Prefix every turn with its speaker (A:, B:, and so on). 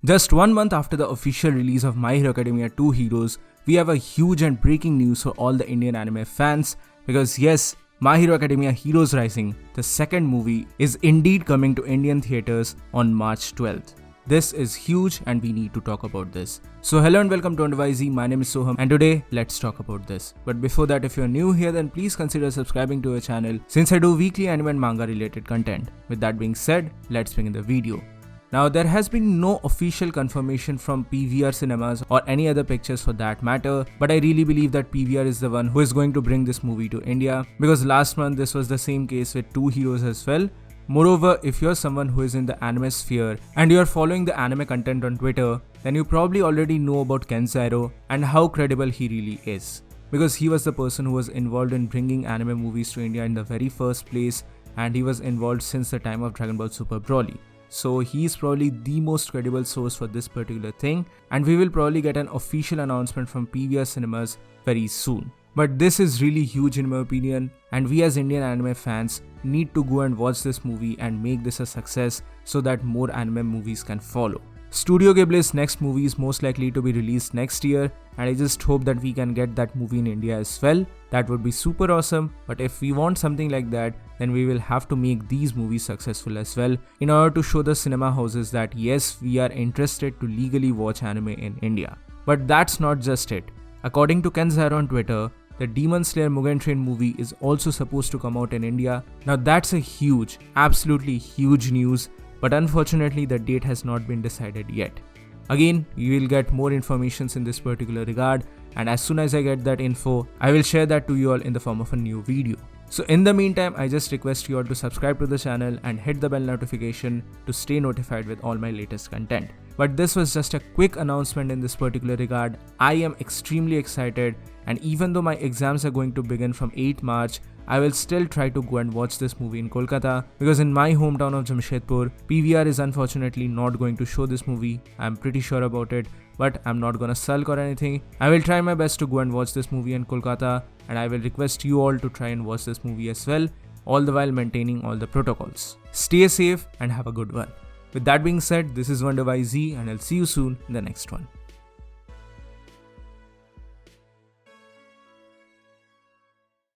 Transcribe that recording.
A: Just 1 month after the official release of My Hero Academia 2 Heroes, we have a huge and breaking news for all the Indian anime fans because yes, My Hero Academia Heroes Rising, the second movie, is indeed coming to Indian theatres on March 12th. This is huge and we need to talk about this. So hello and welcome to UnderYZ, my name is Soham and today let's talk about this. But before that, if you're new here then please consider subscribing to our channel since I do weekly anime and manga related content. With that being said, let's begin the video. Now, there has been no official confirmation from PVR Cinemas or any other pictures for that matter, but I really believe that PVR is the one who is going to bring this movie to India because last month this was the same case with 2 Heroes as well. Moreover, if you're someone who is in the anime sphere and you're following the anime content on Twitter, then you probably already know about Ken Zero and how credible he really is. Because he was the person who was involved in bringing anime movies to India in the very first place, and he was involved since the time of Dragon Ball Super Broly. So he's probably the most credible source for this particular thing, and we will probably get an official announcement from PVR Cinemas very soon. But this is really huge in my opinion, and we as Indian anime fans need to go and watch this movie and make this a success so that more anime movies can follow. Studio Ghibli's next movie is most likely to be released next year, and I just hope that we can get that movie in India as well. That would be super awesome, but if we want something like that, then we will have to make these movies successful as well in order to show the cinema houses that yes, we are interested to legally watch anime in India. But that's not just it. According to Ken Zero on Twitter, the Demon Slayer Mugen Train movie is also supposed to come out in India. Now that's a huge, absolutely huge news, but unfortunately the date has not been decided yet. Again, you will get more informations in this particular regard, and as soon as I get that info, I will share that to you all in the form of a new video. So in the meantime, I just request you all to subscribe to the channel and hit the bell notification to stay notified with all my latest content. But this was just a quick announcement in this particular regard. I am extremely excited, and even though my exams are going to begin from 8 March, I will still try to go and watch this movie in Kolkata because in my hometown of Jamshedpur, PVR is unfortunately not going to show this movie. I'm pretty sure about it, but I'm not gonna sulk or anything. I will try my best to go and watch this movie in Kolkata, and I will request you all to try and watch this movie as well, all the while maintaining all the protocols. Stay safe and have a good one. With that being said, this is UnderYZ and I'll see you soon in the next one.